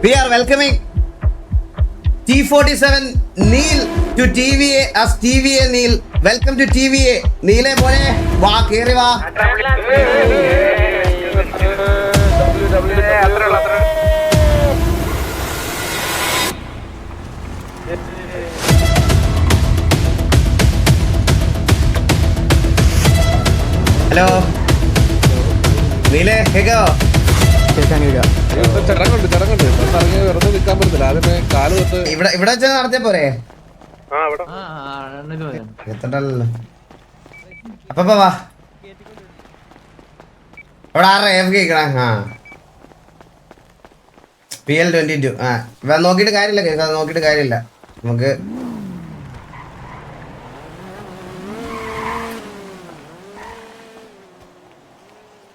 We are welcoming T47 Neil to TVA as TVA Neil. Welcome to TVA. Neile mone va keri va. Hello. Neile kekko. ഇവിടെ വെച്ചാ നടത്തിയ പോരെ എത്തണ്ടല്ലോ അപ്പൊ വാ അവിടെ ആരുടെ എഫ് കേക്കണ PL22 നോക്കിട്ട് കാര്യമില്ല കേൾക്കാതെ നോക്കിട്ട് കാര്യമില്ല നമുക്ക്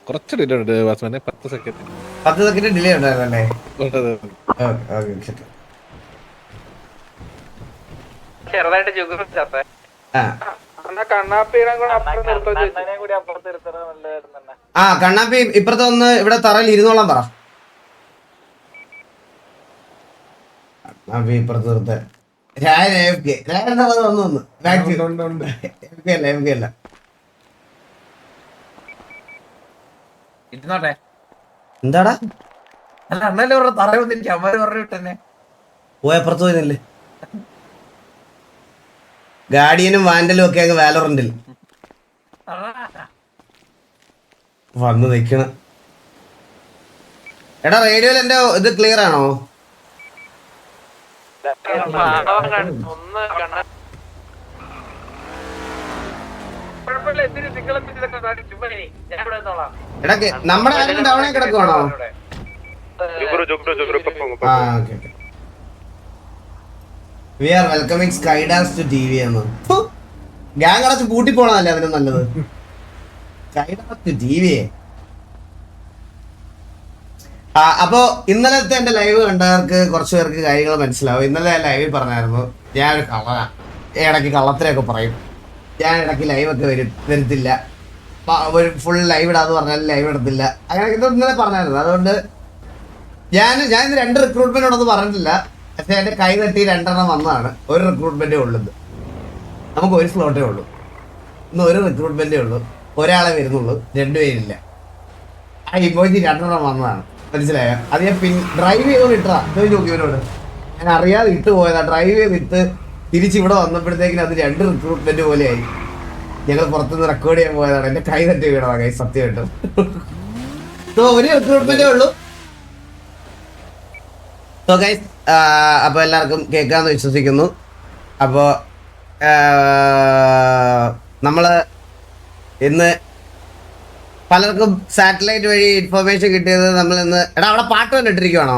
കുറച്ച് ഡിലേ ഉണ്ട് 10 സെക്കൻഡ് ഡിലേ ഉണ്ടായിരുന്നല്ലേ കണ്ണാപ്പി ഇപ്പുറത്തെ ഒന്ന് ഇവിടെ തറയിൽ ഇരുന്നോളാൻ പറ കണ്ണാപ്പി ഇപ്പുറത്ത് നിർത്ത അല്ല ഇരുന്നോട്ടെ എന്താടാ അല്ല അണ്ണല്ലേ പറഞ്ഞ തറ വന്നിരിക്കും അമ്മര് പറഞ്ഞു വിട്ടെന്നെ പോയപ്പുറത്ത് പോയിരുന്നില്ലേ ഗാർഡിയനും വാൻഡലും ഒക്കെ അങ്ങ് വാലോറന്റിൽ വന്ന് നിക്കണ എടാ റേഡിയോയിൽ എന്റെ ഇത് ക്ലിയർ ആണോ എടാ നമ്മുടെ ആരെങ്കിലും ഡൗണേ കിടക്കുവാണോ We are welcoming Skydance to TV എന്ന് ഗ്യാങ് അടച്ച് പൂട്ടി പോണതല്ലേ അതിന് നല്ലത് Skydance to TV അപ്പോ ഇന്നലത്തെ എന്റെ ലൈവ് കണ്ടവർക്ക് കുറച്ചു പേർക്ക് കാര്യങ്ങൾ മനസ്സിലാവും ഇന്നലെ ഞാൻ ലൈവിൽ പറഞ്ഞായിരുന്നു ഞാനൊരു കള്ളനാ ഇടയ്ക്ക് കള്ളത്തിലൊക്കെ പറയും ഞാൻ ഇടയ്ക്ക് ലൈവൊക്കെ വരുത്തില്ല ഒരു ഫുൾ ലൈവ് ഇടാന്ന് പറഞ്ഞാൽ ലൈവ് ഇടത്തില്ല അങ്ങനെ ഇന്നലെ പറഞ്ഞായിരുന്നു അതുകൊണ്ട് ഞാൻ ഇന്ന് 2 റിക്രൂട്ട്മെന്റോടൊന്നും പറഞ്ഞിട്ടില്ല പക്ഷെ എന്റെ കൈ തട്ടി 2 വന്നതാണ് ഒരു റിക്രൂട്ട്മെന്റേ ഉള്ളത് നമുക്ക് ഒരു സ്ലോട്ടേ ഉള്ളൂ ഇന്ന് ഒരു റിക്രൂട്ട്മെന്റേ ഉള്ളൂ ഒരാളെ വരുന്നുള്ളൂ 2 പേരില്ല ആ ഇമോജി 2 വന്നതാണ് മനസ്സിലായോ അത് ഞാൻ ഡ്രൈവ് ചെയ്തോണ്ട് ഇട്ടാ നോക്കിയവരോട് ഞാൻ അറിയാതെ ഇട്ട് പോയതാ ഡ്രൈവ് ചെയ്തിട്ട് തിരിച്ചിവിടെ വന്നപ്പോഴത്തേക്കിന് അത് 2 റിക്രൂട്ട്മെന്റ് പോലെയായി ഞങ്ങൾ പുറത്തുനിന്ന് റെക്കോർഡ് ചെയ്യാൻ പോയതാണ് എന്റെ കൈ തട്ടി വീണതാ കൈ സത്യമായിട്ടും ഒരു റിക്രൂട്ട്മെന്റേ ഉള്ളൂ സോ ഗൈസ് അപ്പോൾ എല്ലാവർക്കും കേൾക്കാമെന്ന് വിശ്വസിക്കുന്നു അപ്പോൾ നമ്മൾ ഇന്ന് പലർക്കും സാറ്റലൈറ്റ് വഴി ഇൻഫർമേഷൻ കിട്ടിയത് നമ്മൾ ഇന്ന് എടാ അവിടെ പാട്ട് വല്ല ഇട്ടിരിക്കുവാണോ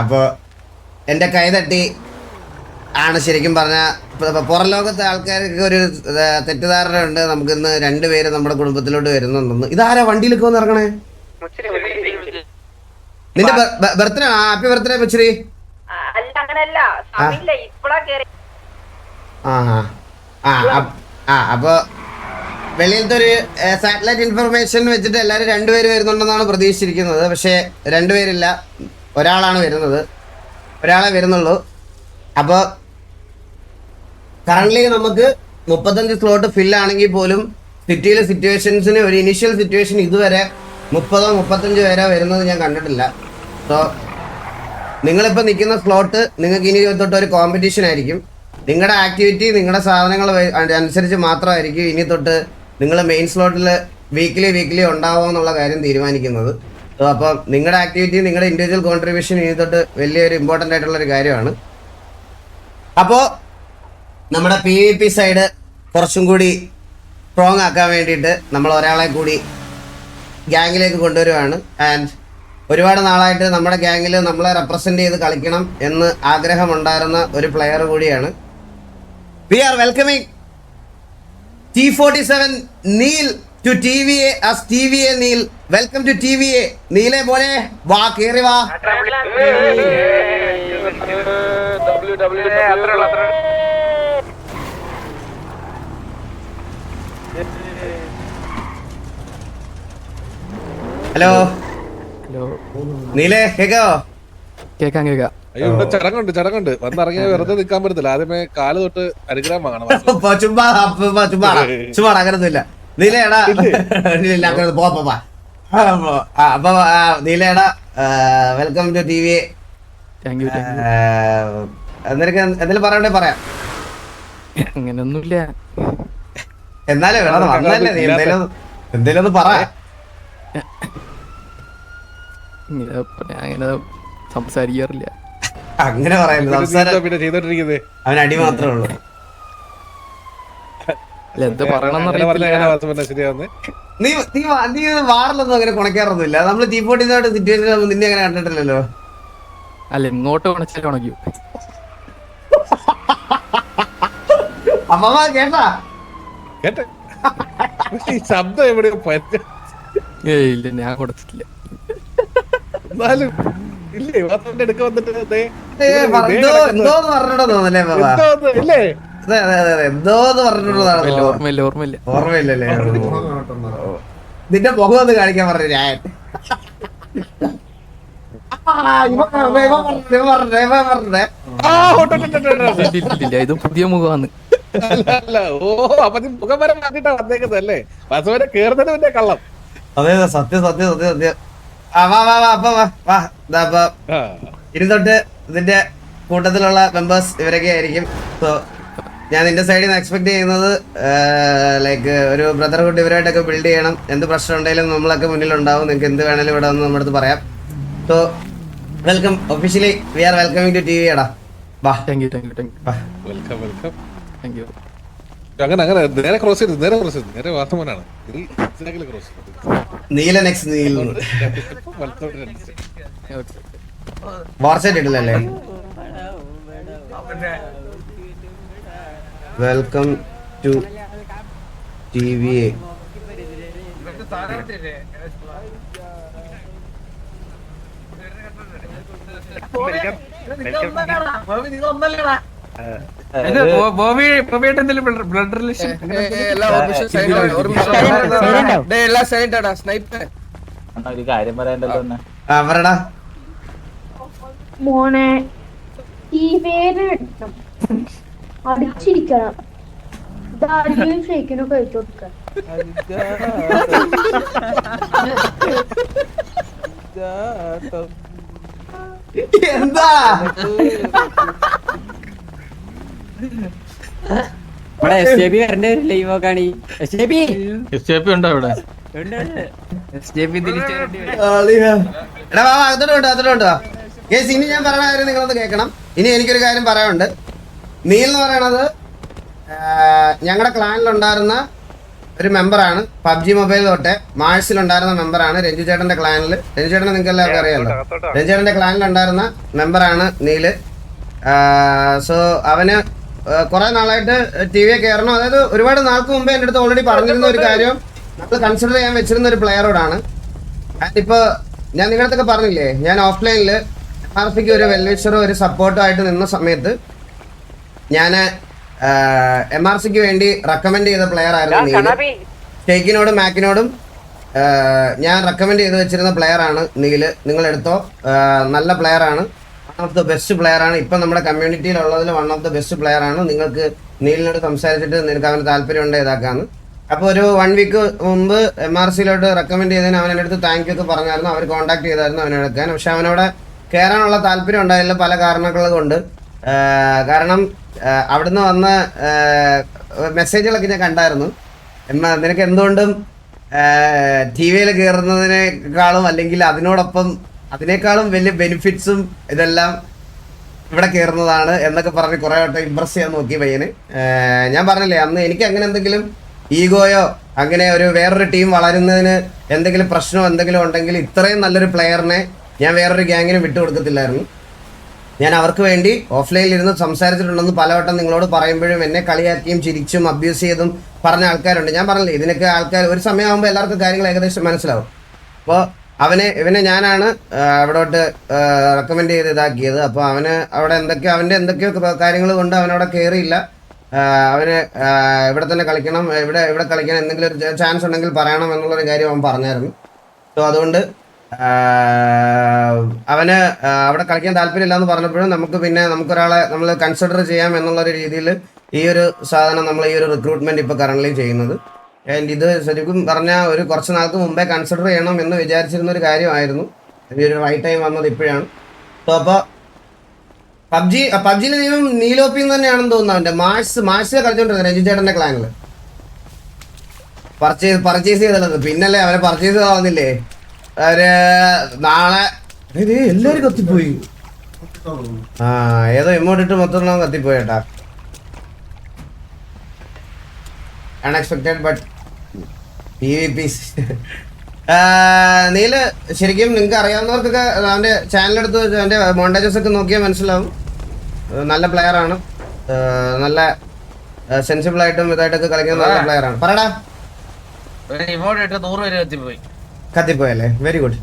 അപ്പോൾ എൻ്റെ കൈ തട്ടി ആണ് ശരിക്കും പറഞ്ഞാൽ പുറം ലോകത്തെ ആൾക്കാർക്ക് ഒരു തെറ്റിദ്ധാരണ ഉണ്ട് നമുക്കിന്ന് 2 പേര് നമ്മുടെ കുടുംബത്തിലോട്ട് വരുന്നുണ്ടെന്ന് ഇതാരാ വണ്ടിയിലൊക്കെ വന്ന് ഇറങ്ങണേ നിന്റെ ബർത്ത്ഡേ ഹാപ്പി ബർത്ത്ഡേ പച്ചരി അപ്പൊ വെളിയിലത്തെ ഒരു സാറ്റലൈറ്റ് ഇൻഫർമേഷൻ വെച്ചിട്ട് എല്ലാരും 2 പേര് വരുന്നുണ്ടെന്നാണ് പ്രതീക്ഷിച്ചിരിക്കുന്നത് പക്ഷെ 2 പേരില്ല ഒരാളാണ് വരുന്നത് ഒരാളെ വരുന്നുള്ളൂ അപ്പൊ കറന്റ് നമുക്ക് 35 സ്ലോട്ട് ഫില്ലാണെങ്കിൽ പോലും സിറ്റിയിലെ സിറ്റുവേഷൻസിന് ഒരു ഇനിഷ്യൽ സിറ്റുവേഷൻ ഇതുവരെ 30-35 പേരെ വരുന്നത് ഞാൻ കണ്ടിട്ടില്ല സോ നിങ്ങളിപ്പോൾ നിൽക്കുന്ന സ്ലോട്ട് നിങ്ങൾക്ക് ഇനി തൊട്ട് ഒരു കോമ്പറ്റീഷൻ ആയിരിക്കും നിങ്ങളുടെ ആക്ടിവിറ്റി നിങ്ങളുടെ സാധനങ്ങൾ അനുസരിച്ച് മാത്രമായിരിക്കും ഇനി തൊട്ട് നിങ്ങൾ മെയിൻ സ്ലോട്ടിൽ വീക്ക്ലി ഉണ്ടാവുമോ എന്നുള്ള കാര്യം തീരുമാനിക്കുന്നത് സോ അപ്പോൾ നിങ്ങളുടെ ആക്ടിവിറ്റി നിങ്ങളുടെ ഇൻഡിവിജ്വൽ കോൺട്രിബ്യൂഷൻ ഇനി തൊട്ട് വലിയൊരു ഇമ്പോർട്ടൻ്റ് ആയിട്ടുള്ളൊരു കാര്യമാണ് അപ്പോൾ നമ്മുടെ PvP സൈഡ് കുറച്ചും കൂടി സ്ട്രോങ് ആക്കാൻ വേണ്ടിയിട്ട് നമ്മൾ ഒരാളെ കൂടി ഗ്യാങ്ങിലേക്ക് കൊണ്ടുവരുവാണ് ആൻഡ് ഒരുപാട് നാളായിട്ട് നമ്മുടെ ഗ്യാങ്ങിൽ നമ്മളെ റെപ്രസെന്റ് ചെയ്ത് കളിക്കണം എന്ന് ആഗ്രഹമുണ്ടായിരുന്ന ഒരു പ്ലെയർ കൂടിയാണ് we are welcoming T47 Neil to TVA as TVA Neil. Welcome to TVA. Neile mone va keri va. Hello hello നീലേ കേക്കാവോ? കേക്കാം കേക്കാം. അയ്യോ ഇവിടെ ചടങ്ങുണ്ട് വന്നിറങ്ങിയ വെറുതെ നിൽക്കാൻ പറ്റത്തില്ല. ആദ്യമേ കാല് തൊട്ട് അനുഗ്രഹം വാങ്ങണം. ചുമ്മാ അങ്ങനൊന്നുമില്ല നീലയടാ. ഇല്ല അങ്ങനെ പോപ്പാ. അപ്പൊ നീലയടാ welcome to T V. Thank you. എന്തെങ്കിലും പറയണ്ടേ പറയാം. അങ്ങനൊന്നുമില്ല. എന്നാലേ വേണം വന്നല്ലേ നീ എന്തേലും ഒന്ന് പറ. അങ്ങനെ സംസാരിക്കാറില്ല. അങ്ങനെ പറയല്ലോ. സംസാരം പിന്നെ ചെയ്തോണ്ടിരിക്കുന്നത് അവൻ അടി മാത്രമേ ഉള്ളൂ. അല്ല എന്താ പറയണമെന്ന് ശരിയാവുന്നേ. നീ വാറിലൊന്നും അങ്ങനെ കുണക്കാറൊന്നുമില്ല. നമ്മള് തീപ്പൊട്ടിന്നായിട്ട് സിറ്റുവേഷൻ നിന്നെ അങ്ങനെ കണ്ടിട്ടില്ലല്ലോ. അല്ല ഇങ്ങോട്ട് ഉണച്ചാൽ ഉണക്കും. അമ്മ കേട്ടാ കേട്ടെ ഈ ശബ്ദം എവിടെയോ ഇല്ല ഞാൻ കൊടുത്തിട്ടില്ല. എന്നാലും ഇല്ലേ എടുക്ക വന്നിട്ട് എന്തോന്ന് പറഞ്ഞിട്ടോ തോന്നല്ലേ ഇല്ലേ എന്തോന്ന് പറഞ്ഞിട്ടുള്ളതാണ്. ഓർമ്മയില്ല. ഓർമ്മയില്ലല്ലേ? നിന്റെ മുഖം ഒന്ന് കാണിക്കാൻ പറഞ്ഞു ഞാൻ. ഇല്ല ഇത് പുതിയ മുഖമാണ്. അല്ല ഓ അപ്പൊ മുഖം വരെ മാറ്റിട്ടാ വന്നേക്കുന്നല്ലേ? ബസ്സുവരെ കേറുന്നതിന് മുന്നേ കള്ളം. അതെ സത്യം. ഇനി തൊട്ട് ഇതിന്റെ കൂട്ടത്തിലുള്ള മെമ്പേഴ്സ് ഇവരൊക്കെ ആയിരിക്കും. സോ ഞാൻ നിന്റെ സൈഡിൽ നിന്ന് എക്സ്പെക്ട് ചെയ്യുന്നത് ലൈക്ക് ഒരു ബ്രദർഹുഡ് ഇവരായിട്ടൊക്കെ ബിൽഡ് ചെയ്യണം. എന്ത് പ്രശ്നം ഉണ്ടെങ്കിലും നമ്മളൊക്കെ മുന്നിലുണ്ടാവും. നിങ്ങൾക്ക് എന്ത് വേണേലും ഇവിടെ വന്ന് നമ്മുടെ അടുത്ത് പറയാം. So welcome officially we are welcoming to T V. എടാ വാ. Thank you. അങ്ങനെ നേരെ ക്രോസ് ചെയ്ത് നേരെ വാർത്തമാനാണ് ക്രോസ് നീല നെക്സ്റ്റ് നീൽ വാട്സ്ആപ്പ് ഇട്ടില്ലല്ലേ? Welcome to T V. ഒരു കാര്യം പറയണ്ടല്ലോ. അവരടാ മോനെ ഈ പേര് അടിച്ചിരിക്കണം. ഇതാരെങ്കിലും ഷെയ്ക്കിനൊക്കെ വെച്ചു കൊടുക്ക. എന്താ ഉണ്ടോ ഇവിടെ? ഇനി ഞാൻ പറയുന്ന കാര്യം നിങ്ങളൊന്ന് കേൾക്കണം. ഇനി എനിക്കൊരു കാര്യം പറയാനുണ്ട്. നീൽ എന്ന് പറയണത് ഞങ്ങളുടെ ക്ലാനിലുണ്ടായിരുന്ന ഒരു മെമ്പറാണ്. പബ്ജി മൊബൈൽ തൊട്ട് മാഴ്സിലുണ്ടായിരുന്ന മെമ്പറാണ്. രഞ്ജു ചേട്ടന്റെ ക്ലാനിൽ. രഞ്ജു ചേട്ടനെ നിങ്ങൾക്ക് എല്ലാവർക്കും അറിയാമല്ലോ. രഞ്ജു ചേട്ടന്റെ ക്ലാനിലുണ്ടായിരുന്ന മെമ്പറാണ് നീല്. സോ അവന് കുറെ നാളായിട്ട് ടി വിയെ കയറണം. അതായത് ഒരുപാട് നാൾക്ക് മുമ്പേ എൻ്റെ അടുത്ത് ഓൾറെഡി പറഞ്ഞിരുന്ന ഒരു കാര്യം നമ്മൾ കൺസിഡർ ചെയ്യാൻ വെച്ചിരുന്ന ഒരു പ്ലെയറോടാണ്. ഇപ്പൊ ഞാൻ നിങ്ങളുടെ അടുത്തൊക്കെ പറഞ്ഞില്ലേ, ഞാൻ ഓഫ്ലൈനിൽ MRCക്ക് ഒരു വെൽവിഷറും ഒരു സപ്പോർട്ടും ആയിട്ട് നിന്ന സമയത്ത് ഞാൻ MRCക്ക് വേണ്ടി റെക്കമെൻഡ് ചെയ്ത പ്ലെയർ ആയിരുന്നു നീല്. ഷെയ്ക്കിനോടും മാക്കിനോടും ഞാൻ റെക്കമെൻഡ് ചെയ്ത് വെച്ചിരുന്ന പ്ലെയർ ആണ് നീല്. നിങ്ങളെടുത്തോ, നല്ല പ്ലെയർ ആണ്. One of the best player ആണ്. ഇപ്പം നമ്മുടെ കമ്മ്യൂണിറ്റിയിലുള്ളതിൽ one of the best player ആണ്. നിങ്ങൾക്ക് നീലിനോട് സംസാരിച്ചിട്ട് നിനക്ക് അവന് താല്പര്യമുണ്ട് ഇതാക്കാന്ന്. അപ്പോൾ ഒരു 1 വീക്ക് മുമ്പ് MRCയിലോട്ട് റെക്കമെൻഡ് ചെയ്തതിന് അവൻ എൻ്റെ അടുത്ത് താങ്ക് യു ഒക്കെ പറഞ്ഞായിരുന്നു. അവർ കോൺടാക്ട് ചെയ്തായിരുന്നു അവനെ എടുക്കാൻ. പക്ഷെ അവനവിടെ കയറാനുള്ള താല്പര്യം ഉണ്ടായില്ല പല കാരണങ്ങൾ കൊണ്ട്. കാരണം അവിടുന്ന് വന്ന മെസ്സേജുകളൊക്കെ ഞാൻ കണ്ടായിരുന്നു. നിനക്ക് എന്തുകൊണ്ടും ടി വിയിൽ കയറുന്നതിനേക്കാളും അല്ലെങ്കിൽ അതിനേക്കാളും വലിയ ബെനിഫിറ്റ്സും ഇതെല്ലാം ഇവിടെ കയറുന്നതാണ് എന്നൊക്കെ പറഞ്ഞ് കുറേ വട്ടം ഇമ്പ്രസ് ചെയ്യാൻ നോക്കി പയ്യന്. ഞാൻ പറഞ്ഞില്ലേ അന്ന് എനിക്ക് അങ്ങനെ എന്തെങ്കിലും ഈഗോയോ അങ്ങനെ ഒരു വേറൊരു ടീം വളരുന്നതിന് എന്തെങ്കിലും പ്രശ്നമോ എന്തെങ്കിലും ഉണ്ടെങ്കിൽ ഇത്രയും നല്ലൊരു പ്ലെയറിനെ ഞാൻ വേറൊരു ഗ്യാങ്ങിന് വിട്ടുകൊടുക്കത്തില്ലായിരുന്നു. ഞാൻ അവർക്ക് വേണ്ടി ഓഫ്ലൈനിൽ ഇരുന്ന് സംസാരിച്ചിട്ടുണ്ടെന്ന് പലവട്ടം നിങ്ങളോട് പറയുമ്പോഴും എന്നെ കളിയാക്കിയും ചിരിച്ചും അബ്യൂസ് ചെയ്തും പറഞ്ഞ ആൾക്കാരുണ്ട്. ഞാൻ പറഞ്ഞില്ലേ ഇതിനൊക്കെ ആൾക്കാർ ഒരു സമയമാകുമ്പോൾ എല്ലാവർക്കും കാര്യങ്ങൾ ഏകദേശം മനസ്സിലാവും. അപ്പോൾ ഇവനെ ഞാനാണ് അവിടോട്ട് റെക്കമെൻഡ് ചെയ്ത് ഇതാക്കിയത്. അപ്പോൾ അവന് അവിടെ അവൻ്റെ എന്തൊക്കെയോ കാര്യങ്ങൾ കൊണ്ട് അവനവിടെ കയറിയില്ല. അവന് ഇവിടെ തന്നെ കളിക്കണം, ഇവിടെ കളിക്കാൻ എന്തെങ്കിലും ഒരു ചാൻസ് ഉണ്ടെങ്കിൽ പറയണം എന്നുള്ളൊരു കാര്യം അവൻ പറഞ്ഞായിരുന്നു. സോ അതുകൊണ്ട് അവന് അവിടെ കളിക്കാൻ താല്പര്യമില്ല എന്ന് പറഞ്ഞപ്പോഴും നമുക്കൊരാളെ നമ്മൾ കൺസിഡർ ചെയ്യാം എന്നുള്ളൊരു രീതിയിൽ ഈ ഒരു സാധനം നമ്മൾ ഈ ഒരു റിക്രൂട്ട്മെന്റ് ഇപ്പോൾ കറണ്ട്ലി ചെയ്യുന്നത്. ആൻഡ് ഇത് ശരിക്കും പറഞ്ഞാൽ ഒരു കുറച്ച് നാൾക്ക് മുമ്പേ കൺസിഡർ ചെയ്യണം എന്ന് വിചാരിച്ചിരുന്ന ഒരു കാര്യമായിരുന്നു. ഈ ഒരു റൈറ്റ് ടൈം വന്നത് ഇപ്പോഴാണ്. സോ അപ്പോൾ പബ്ജിയിൽ നീലോപ്പി തന്നെയാണെന്ന് തോന്നുന്നു. അവൻ്റെ മാർച്ച് കളിച്ചോണ്ടിരുന്നത് രഞ്ജി ചേട്ടൻ്റെ ക്ലാനിൽ പർച്ചേസ് ചെയ്തത്. പിന്നല്ലേ അവനെ പർച്ചേസ് കളഞ്ഞില്ലേ അവര് നാളെ. എല്ലാരും കത്തിപ്പോയി. ഏതോ എമൗണ്ട് ഇട്ട് മൊത്തം കത്തിപ്പോയേട്ടാ. Unexpected but PvP. നീല് ശരിക്കും നിങ്ങൾക്ക് അറിയാവുന്നവർക്കൊക്കെ അവൻ്റെ ചാനലെടുത്ത് അവൻ്റെ മോണ്ടേജസ് ഒക്കെ നോക്കിയാൽ മനസ്സിലാവും. നല്ല പ്ലെയർ ആണ്. നല്ല സെൻസിബിൾ ആയിട്ടും ഇതായിട്ടൊക്കെ കളിക്കുന്ന നല്ല പ്ലെയർ ആണ്. പറടാ. ഇമോട്ട് ഇട്ട് 100 പേര് കത്തിപ്പോയി. കത്തിപ്പോയല്ലേ? Very good.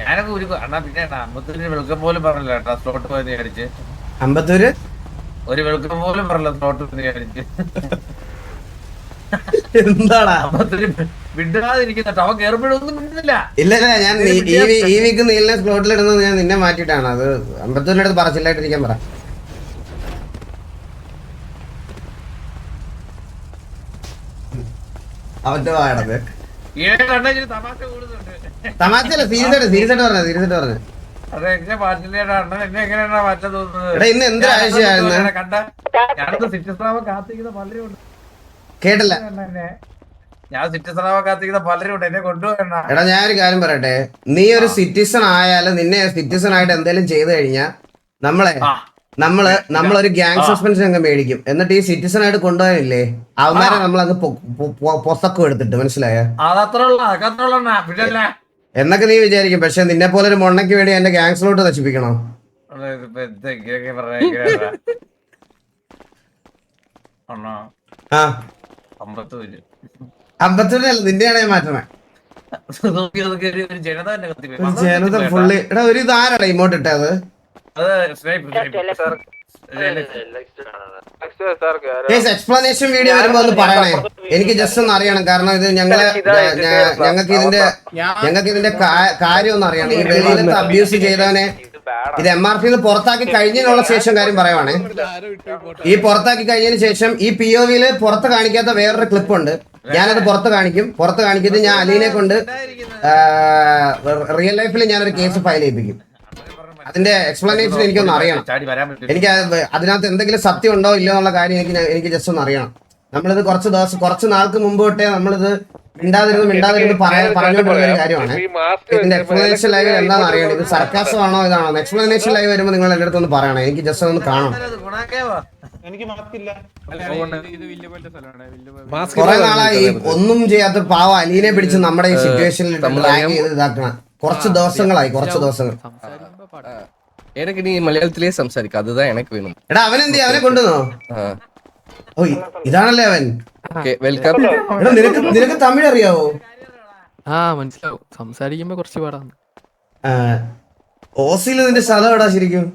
ഞാനൊക്കെ ഒരു പിന്നെ അമ്പത്തൂരിന് വെളുക്കം പോലും പറഞ്ഞില്ല കേട്ടോ സ്ലോട്ട് പോയി അടിച്ച്. അമ്പത്തൂര് ഒരു വെളുക്കം പോലും പറഞ്ഞില്ല സ്ലോട്ട് പോയി അടിച്ച്. എന്താടാ വിടാതിരിക്കുന്ന അവൻ കയറുമ്പോഴൊന്നും മിണ്ടുന്നില്ല. ഇല്ല ഞാൻ ഈ വീക്ക് നീലിനെ സ്ലോട്ടിൽ ഇടുന്നത് ഞാൻ നിന്നെ മാറ്റിയിട്ടാണ്. അത് അമ്പത്തൂരിന്റെ അടുത്ത് പറച്ചില്ലായിട്ടിരിക്കാൻ പറ. അവന്റെ വാടത് തമാശല്ല. സീരിയസ് ആയിട്ട് പറഞ്ഞു. ഇന്ന് എന്ത് ആഴ്ചയായിരുന്നു കേട്ടില്ല. ഞാൻ സിറ്റിസൺ കാത്തിക്കുന്ന പലരും ഉണ്ട്. എന്നെ കൊണ്ടുപോകണ്ട. എടാ ഞാനൊരു കാര്യം പറയട്ടെ. നീ ഒരു സിറ്റിസൺ ആയാലും നിന്നെ സിറ്റിസൺ ആയിട്ട് എന്തെങ്കിലും ചെയ്തു കഴിഞ്ഞാൽ നമ്മളൊരു ഗ്യാങ് സസ്പെൻഷൻ അങ്ങ് മേടിക്കും. എന്നിട്ട് ഈ സിറ്റിസൺ ആയിട്ട് കൊണ്ടുപോകാനില്ലേ അവന്മാരെ നമ്മളങ്ങ് പൊസക്കും എടുത്തിട്ട്. മനസ്സിലായോ? എന്നൊക്കെ നീ വിചാരിക്കും. പക്ഷെ നിന്നെ പോലെ ഒരു മൊണ്ണയ്ക്ക് വേണ്ടി എന്റെ ഗ്യാങ്സിലോട്ട് നശിപ്പിക്കണോ? അമ്പത്തൂരിനല്ല നിന്റെയാണ് ഞാൻ മാറ്റണേ. ജനത ഫുള്ളി. എടാ ഒരു ഇതാരടാ ഇമോട്ട് ഇട്ടത്? എക്സ്പ്ലനേഷൻ വീഡിയോ വരുമ്പോ ഒന്ന് പറയണേ. എനിക്ക് ജസ്റ്റ് ഒന്ന് അറിയണം. കാരണം ഇത് ഞങ്ങൾക്ക് ഇതിന്റെ കാര്യം ഒന്ന് അറിയണം. ഈ വെളിയിലത്തെ അബ്യൂസ് ചെയ്തവനെ ഇത് MRP പുറത്താക്കി കഴിഞ്ഞതിനുള്ള ശേഷം കാര്യം പറയുവാണേ. ഈ പുറത്താക്കി കഴിഞ്ഞതിന് ശേഷം ഈ POVയില് പുറത്ത് കാണിക്കാത്ത വേറൊരു ക്ലിപ്പ് ഉണ്ട്. ഞാനത് പുറത്ത് കാണിച്ചിട്ട് ഞാൻ അലീനെ കൊണ്ട് റിയൽ ലൈഫിൽ ഞാനൊരു കേസ് ഫയൽ ചെയ്യിപ്പിക്കും. അതിന്റെ എക്സ്പ്ലനേഷൻ എനിക്കൊന്ന് അറിയണം. എനിക്ക് അതിനകത്ത് എന്തെങ്കിലും സത്യം ഉണ്ടോ ഇല്ലയോ എന്നുള്ള കാര്യം എനിക്ക് ജസ്റ്റ് ഒന്ന് അറിയണം. നമ്മളിത് കുറച്ച് നാൾക്ക് മുമ്പ് തൊട്ടേ നമ്മളിത് മിണ്ടാതിരുന്ന് പറഞ്ഞുകൊണ്ടിരുന്ന ഒരു കാര്യമാണ്. ഇതിന്റെ എക്സ്പ്ലനേഷൻ ലൈവ് എന്താണെന്ന് അറിയണം. ഇത് സർക്കാസം ആണോ ഇതാണോ? എക്സ്പ്ലനേഷൻ ലൈവ് വരുമ്പോൾ നിങ്ങൾ എന്റെ അടുത്ത് ഒന്ന് പറയണം. എനിക്ക് ജസ്റ്റ് ഒന്ന് കാണണം. കുറെ നാളായി ഒന്നും ചെയ്യാത്ത പാവ അലീനെ പിടിച്ച് നമ്മുടെ ഈ സിറ്റുവേഷനിൽ ഇതാക്കണം. കുറച്ച് ദിവസങ്ങൾ. எனக்கு நீ மலையாளத்திலே സംസാരിക്ക அதுதான் எனக்கு வேணும். എടാ അവനെന്തി അവനെ കൊണ്ടുവന്നോ? ഓ ഇതാണല്ലേ അവൻ. വെൽക്കം. എടാ നിനക്ക് തമിഴ് അറിയാവോ? മനസ്സിലാവും. സംസാരിക്കുമ്പോ കുറച്ച് പാടാണ്. ഓസിയിൽ നിന്റെ സ്ഥലം എവിടാ ശരിക്കും?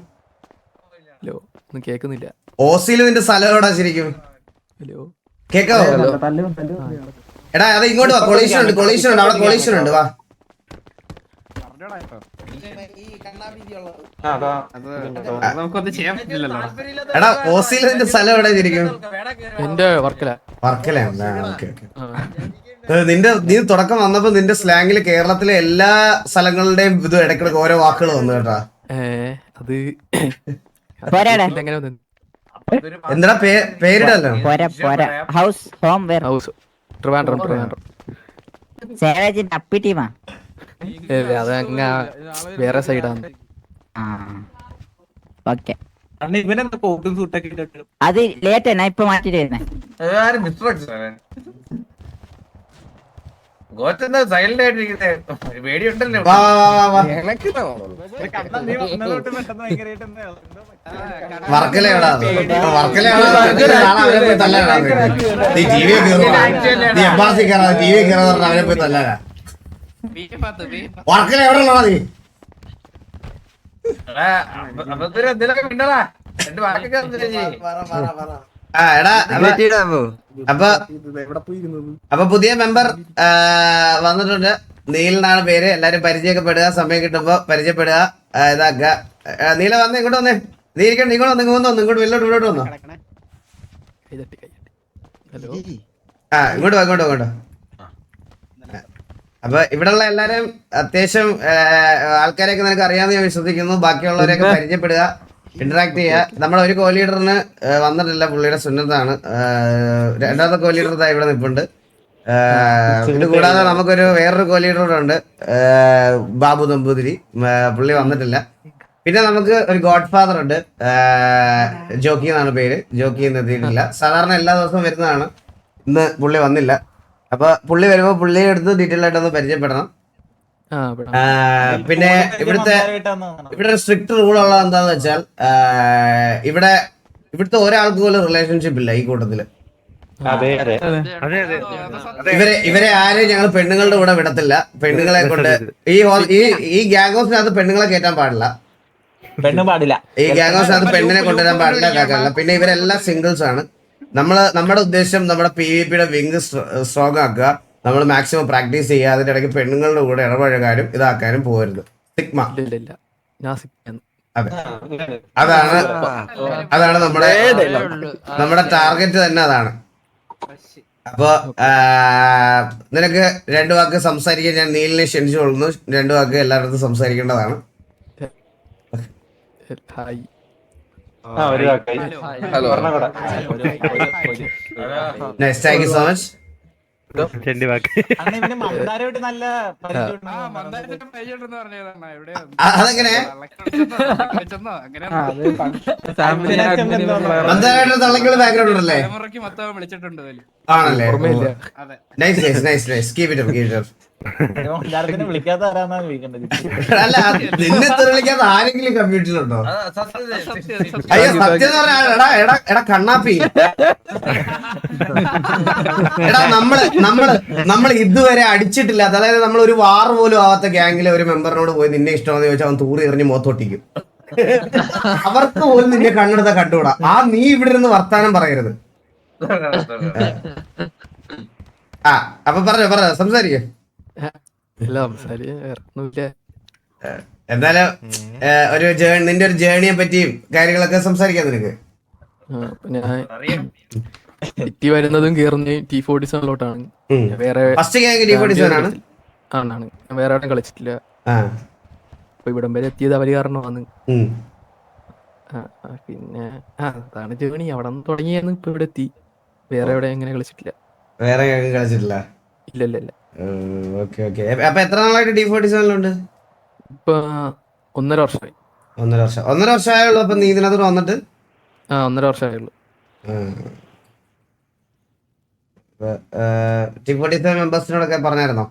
ഹലോ ഒന്നും കേക്കുന്നില്ല. ഓസിയിൽ നിന്റെ സ്ഥലം എവിടാ ശരിക്കും? ഹലോ കേക്കാവോ? എടാ അത് ഇങ്ങോട്ട് വാ. കൊളീഷൻ ഉണ്ട് അവിടെ. കൊളീഷൻ ഉണ്ട്. വാ. എടാ ഓസിയിൽ നിന്റെ സ്ഥലം എവിടെ ശരിക്കും? എന്റെ വർക്കലാണ്. നീ തുടക്കം വന്നപ്പോ നിന്റെ സ്ലാങ്ങില് കേരളത്തിലെ എല്ലാ സ്ഥലങ്ങളുടെയും ഇത് ഇടയ്ക്കിടയ്ക്ക് ഓരോ വാക്കുകൾ വന്നു കേട്ടാ. അത് എന്താ പേരിടല്ലോ? അതങ്ങ വേറെ സൈഡാണ്. അത് ലേറ്റ് ഞാൻ ഇപ്പൊ മാറ്റിട്ട് സൈലന്റ് ആയിട്ടിരിക്കുന്നേ. പേടിയുണ്ടല്ലോ. വർക്കല എവിടാ? അവനെ പോയി തല്ലാനാ. വർക്കല എവിടെ ഉള്ളതാ നീ? എടാ അപ്പൊ പുതിയ മെമ്പർ വന്നിട്ടുണ്ട്. നീലിനാണ് പേര്. എല്ലാരും പരിചയപ്പെടുക, സമയം കിട്ടുമ്പോ പരിചയപ്പെടുക, ഇതാക്കുക. നീല വന്ന് ഇങ്ങോട്ട് വന്നേ. നീ ഇരിക്കണ്ട, ഇങ്ങോട്ട് വന്ന് ഇങ്ങോട്ട് ഇങ്ങോട്ട് വന്നോ. ഹലോ ഇങ്ങോട്ട്. അപ്പൊ ഇവിടെയുള്ള എല്ലാരും അത്യാവശ്യം ആൾക്കാരെയൊക്കെ നിനക്ക് അറിയാമെന്ന് ഞാൻ വിശ്വസിക്കുന്നു. ബാക്കിയുള്ളവരെയൊക്കെ പരിചയപ്പെടുക, ഇന്ററാക്ട് ചെയ്യുക. നമ്മുടെ ഒരു കോ ലീഡറിന് വന്നിട്ടില്ല, പുള്ളിയുടെ സുന്നത്താണ്. രണ്ടാമത്തെ കോ ലീഡർ ഇവിടെ നിൽപ്പുണ്ട്. ഇത് കൂടാതെ നമുക്കൊരു വേറൊരു കോ ലീഡർ കൂടെ ഉണ്ട്, ബാബു നമ്പൂതിരി. പുള്ളി വന്നിട്ടില്ല. പിന്നെ നമുക്ക് ഒരു ഗോഡ് ഫാദർ ഉണ്ട്, ജോക്കി എന്നാണ് പേര്. ജോക്കി എന്ന് എത്തിയിട്ടില്ല. സാധാരണ എല്ലാ ദിവസവും വരുന്നതാണ്, ഇന്ന് പുള്ളി വന്നില്ല. അപ്പൊ പുള്ളി വരുമ്പോ പുള്ളിയെ എടുത്ത് ഡീറ്റെയിൽ ആയിട്ടൊന്ന് പരിചയപ്പെടണം. പിന്നെ ഇവിടെ ഒരു സ്ട്രിക്റ്റ് റൂൾ ഉള്ളത് എന്താന്ന് വെച്ചാൽ, ഇവിടുത്തെ ഒരാൾക്ക് പോലും റിലേഷൻഷിപ്പ് ഇല്ല ഈ കൂട്ടത്തില്. ഇവരെ ആരെയും ഞങ്ങൾ പെണ്ണുങ്ങളുടെ കൂടെ വിടത്തില്ല. പെണ്ണുങ്ങളെ കൊണ്ട് ഈ ഗ്യാങ് ഹൗസിനകത്ത് പെണ്ണുങ്ങളെ കയറ്റാൻ പാടില്ല. ഈ ഗ്യാങ് ഹൗസിനകത്ത് പെണ്ണിനെ കൊണ്ടുവരാൻ പാടില്ല. പിന്നെ ഇവരെല്ലാം സിംഗിൾസ് ആണ്. നമ്മുടെ ഉദ്ദേശം നമ്മുടെ PvPയുടെ വിങ് സ്ട്രോങ് ആക്കുക. നമ്മൾ മാക്സിമം പ്രാക്ടീസ് ചെയ്യുക. അതിന്റെ ഇടയ്ക്ക് പെണ്ണുങ്ങളുടെ കൂടെ ഇടപഴകാനും ഇതാക്കാനും പോകരുത്. സിഗ്മ. അതാണ് നമ്മുടെ ടാർഗറ്റ് തന്നെ അതാണ്. അപ്പൊ നിനക്ക് 2 വാക്ക് സംസാരിക്കാൻ ഞാൻ നീലിനെ ക്ഷണിച്ചു കൊള്ളുന്നു. 2 വാക്ക് എല്ലായിടത്തും സംസാരിക്കേണ്ടതാണ്. Hi. Hello. Nice, thank you so much. അതെങ്ങനെ തള്ളക്കുള്ള ബാക്ക്ഗ്രൗണ്ട് ഉണ്ടല്ലേ? ആണല്ലേ? Nice nice nice nice. Keep it up, keep it up. അല്ല, നിന്നെ വിളിക്കാത്ത ആരെങ്കിലും കമ്മ്യൂണിറ്റിയിലുണ്ടോ? അയ്യോ, സത്യം എന്ന് പറഞ്ഞാ എടാ കണ്ണാപ്പി, എടാ നമ്മൾ ഇതുവരെ അടിച്ചിട്ടില്ലാത്ത, അതായത് നമ്മൾ ഒരു വാർ പോലും ആവാത്ത ഗ്യാങ്ങിലെ ഒരു മെമ്പറിനോട് പോയി നിന്നെ ഇഷ്ടമാണെന്ന് ചോദിച്ചാൽ അവൻ തൂറി എറിഞ്ഞ് മുഖത്തൊട്ടിക്കും. അവർക്ക് പോലും നിന്നെ കണ്ണെടുത്ത കണ്ടുകൂടാ. നീ ഇവിടെ ഇരുന്ന് വർത്താനം പറയരുത്. അപ്പൊ പറഞ്ഞോ സംസാരിക്കേ. എന്തായാലും ഒരു നിന്റെ ഒരു ജേണിയെ പറ്റിയും കാര്യങ്ങളൊക്കെ സംസാരിക്കാം നിനക്ക്. സിറ്റി വരുന്നതും കേറുന്നതും T47 വേറെ ആണ്. വേറെ എവിടെയും കളിച്ചിട്ടില്ല. അപ്പൊ ഇവിടം വരെ എത്തിയത് അവര് കാരണമാണ്. പിന്നെ അതാണ് ജേണി. അവിടെ നിന്ന് തുടങ്ങിയാണ് ഇപ്പൊ ഇവിടെ എത്തി. വേറെ എവിടെ എങ്ങനെ കളിച്ചിട്ടില്ല. ഇല്ല. അപ്പൊ എത്ര നാളായിട്ട് T47 ഇപ്പൊ 1.5 വർഷമായി. 1.5 വർഷമായുള്ളൂ. അപ്പൊ നീ ഇതിനകത്ത് വന്നിട്ട് 1.5 വർഷമായുള്ളൂ. T47 മെമ്പേഴ്സിനോടൊക്കെ പറഞ്ഞായിരുന്നോ?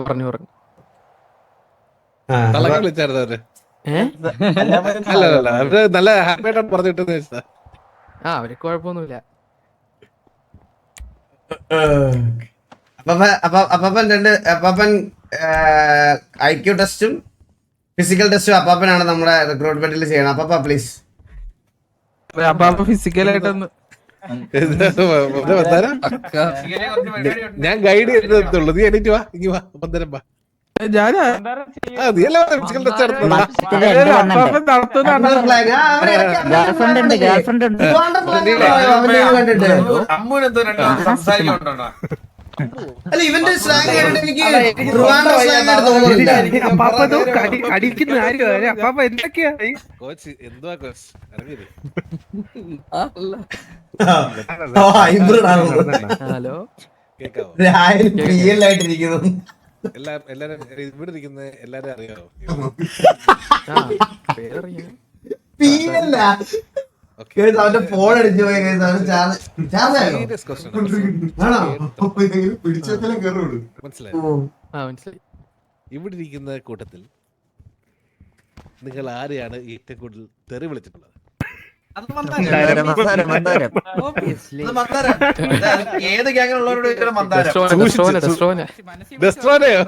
പറഞ്ഞു. വിളിച്ചായിരുന്നു അല്ല അവര് നല്ല ഹാപ്പി ആയിട്ടാണ് പറഞ്ഞിട്ടെന്ന് വെച്ചാ. അവർക്ക് കുഴപ്പമൊന്നുമില്ല. അപ്പാപ്പൻ IQ ടെസ്റ്റും ഫിസിക്കൽ ടെസ്റ്റും അപ്പാപ്പനാണ് നമ്മുടെ റിക്രൂട്ട്മെന്റിൽ ചെയ്യണം. അപ്പാപ്പ പ്ലീസ്. ഫിസിക്കലായിട്ടൊന്ന് ഞാൻ ഗൈഡ് ചെയ്തതുള്ളൂ. നീ എണീറ്റ് വാ, ഇങ്ങി വാ, പന്തരം വാ. അല്ല, ഇവന്റെ സ്ലാങ് എനിക്ക് ട്രിവാൻഡ്രം സ്ലാങ് ആയിട്ട് തോന്നുന്നില്ല. കോച്ച് എന്തുവാ കോച്ച് ഇറങ്ങിയത്? ഹലോ കേക്കാവോ? ആയിട്ടിരിക്കുന്നു. എല്ലാരും ഇവിടെ ഇരിക്കുന്ന എല്ലാരും അറിയാവോ? അവന്റെ ഫോൺ അടിച്ചു പോയി. മനസ്സിലായി. ഇവിടെ ഇരിക്കുന്ന കൂട്ടത്തിൽ നിങ്ങൾ ആരെയാണ് ഏറ്റവും കൂടുതൽ തെറി വിളിച്ചിട്ടുള്ളത്? മന്ദാരം. ഏത് ഗ്യാങ്ങിലുള്ളവരോട് ചോദിച്ചാലും മന്ദാരം. ഡെസ്ട്രോനെയോ